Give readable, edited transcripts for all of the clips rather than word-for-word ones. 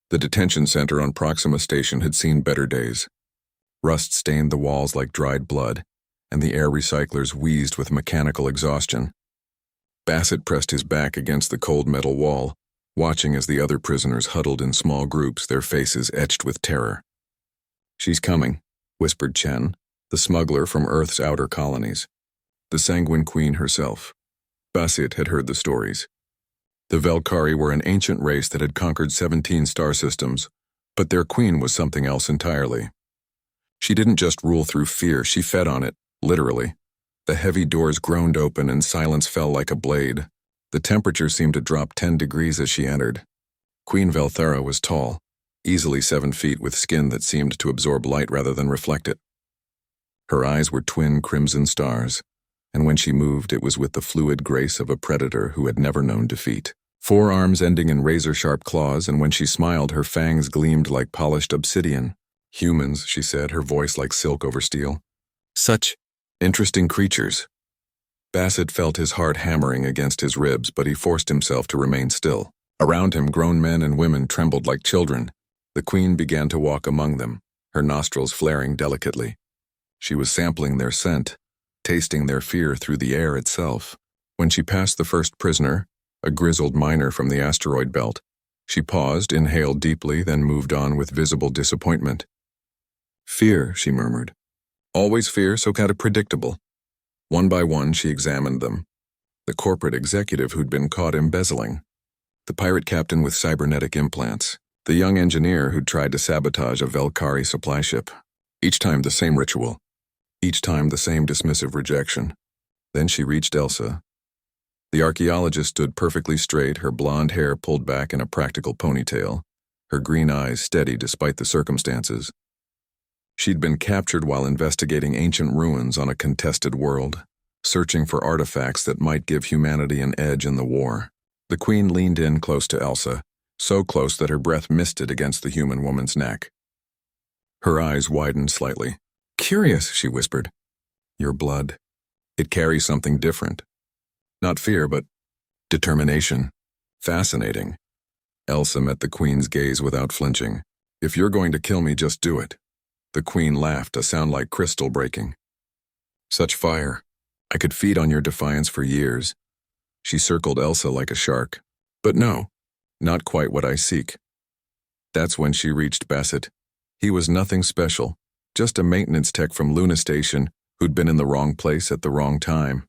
The detention center on Proxima Station had seen better days. Rust stained the walls like dried blood, and the air recyclers wheezed with mechanical exhaustion. Bassett pressed his back against the cold metal wall, watching as the other prisoners huddled in small groups, their faces etched with terror. "She's coming," whispered Chen, the smuggler from Earth's outer colonies. The Sanguine Queen herself. Bassett had heard the stories. The Velkari were an ancient race that had conquered 17 star systems, but their queen was something else entirely. She didn't just rule through fear, she fed on it, literally. The heavy doors groaned open and silence fell like a blade. The temperature seemed to drop 10 degrees as she entered. Queen Velthera was tall, easily 7 feet, with skin that seemed to absorb light rather than reflect it. Her eyes were twin crimson stars, and when she moved it was with the fluid grace of a predator who had never known defeat. 4 arms ending in razor-sharp claws, and when she smiled her fangs gleamed like polished obsidian. "Humans," she said, her voice like silk over steel. "Such interesting creatures." Bassett felt his heart hammering against his ribs, but he forced himself to remain still. Around him, grown men and women trembled like children. The queen began to walk among them, her nostrils flaring delicately. She was sampling their scent, tasting their fear through the air itself. When she passed the first prisoner, a grizzled miner from the asteroid belt, she paused, inhaled deeply, then moved on with visible disappointment. "Fear," she murmured. "Always fear, so kind of predictable." One by one, she examined them. The corporate executive who'd been caught embezzling. The pirate captain with cybernetic implants. The young engineer who'd tried to sabotage a Velkari supply ship. Each time the same ritual. Each time the same dismissive rejection. Then she reached Elsa. The archaeologist stood perfectly straight, her blonde hair pulled back in a practical ponytail, her green eyes steady despite the circumstances. She'd been captured while investigating ancient ruins on a contested world, searching for artifacts that might give humanity an edge in the war. The queen leaned in close to Elsa, so close that her breath misted against the human woman's neck. Her eyes widened slightly. "Curious," she whispered. "Your blood. It carries something different. Not fear, but determination. Fascinating." Elsa met the queen's gaze without flinching. "If you're going to kill me, just do it." The queen laughed, a sound like crystal breaking. "Such fire. I could feed on your defiance for years." She circled Elsa like a shark. "But no, not quite what I seek." That's when she reached Bassett. He was nothing special, just a maintenance tech from Luna Station who'd been in the wrong place at the wrong time.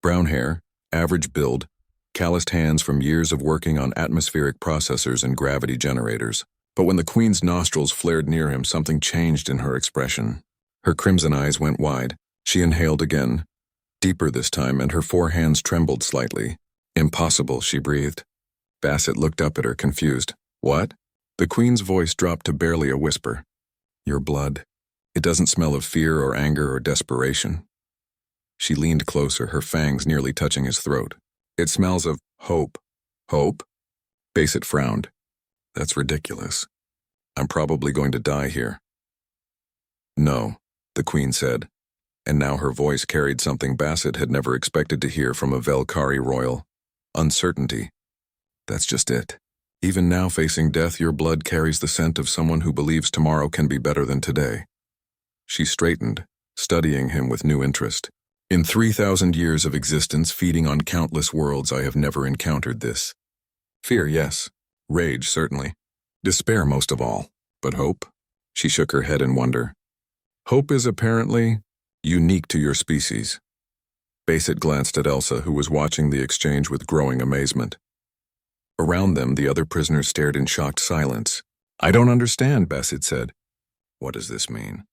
Brown hair, average build, calloused hands from years of working on atmospheric processors and gravity generators. But when the queen's nostrils flared near him, something changed in her expression. Her crimson eyes went wide. She inhaled again, deeper this time, and her 4 hands trembled slightly. "Impossible," she breathed. Bassett looked up at her, confused. "What?" The queen's voice dropped to barely a whisper. "Your blood. It doesn't smell of fear or anger or desperation." She leaned closer, her fangs nearly touching his throat. "It smells of hope." "Hope?" Bassett frowned. "That's ridiculous. I'm probably going to die here." "No," the queen said, and now her voice carried something Bassett had never expected to hear from a Velkari royal. Uncertainty. "That's just it. Even now facing death, your blood carries the scent of someone who believes tomorrow can be better than today." She straightened, studying him with new interest. "In 3,000 years of existence, feeding on countless worlds, I have never encountered this. Fear, yes. Rage, certainly. Despair most of all. But hope?" She shook her head in wonder. "Hope is apparently unique to your species." Bassett glanced at Elsa, who was watching the exchange with growing amazement. Around them, the other prisoners stared in shocked silence. "I don't understand," Bassett said. "What does this mean?"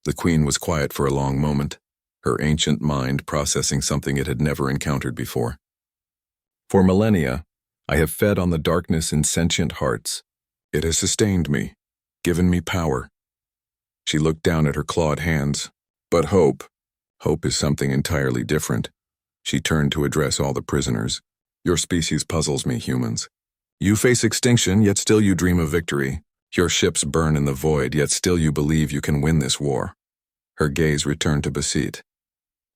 The queen was quiet for a long moment, her ancient mind processing something it had never encountered before. "For millennia, I have fed on the darkness in sentient hearts. It has sustained me, given me power." She looked down at her clawed hands. "But hope is something entirely different." She turned to address all the prisoners. "Your species puzzles me, humans. You face extinction, yet still you dream of victory. Your ships burn in the void, yet still you believe you can win this war." Her gaze returned to Bassett.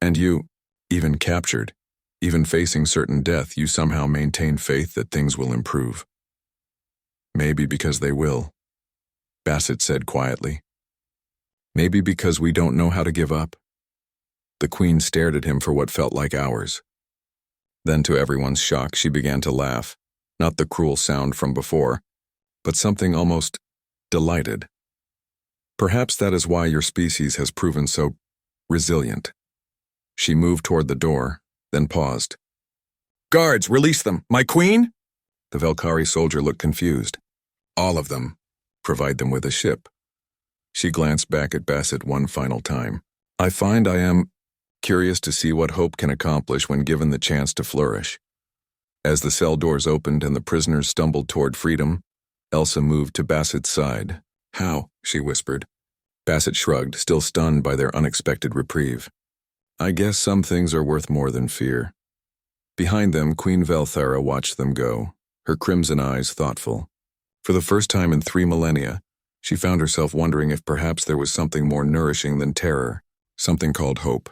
"And you, even captured, even facing certain death, you somehow maintain faith that things will improve." Maybe because they will, Bassett said quietly. Maybe because we don't know how to give up. The Queen stared at him for what felt like hours. Then, to everyone's shock, she began to laugh, not the cruel sound from before, but something almost delighted. Perhaps that is why your species has proven so resilient. She moved toward the door, then paused. Guards, release them! My queen? The Velkari soldier looked confused. All of them. Provide them with a ship. She glanced back at Bassett one final time. I find I am curious to see what hope can accomplish when given the chance to flourish. As the cell doors opened and the prisoners stumbled toward freedom, Elsa moved to Bassett's side. How? She whispered. Bassett shrugged, still stunned by their unexpected reprieve. I guess some things are worth more than fear. Behind them, Queen Velthara watched them go, her crimson eyes thoughtful. For the first time in 3 millennia, she found herself wondering if perhaps there was something more nourishing than terror, something called hope.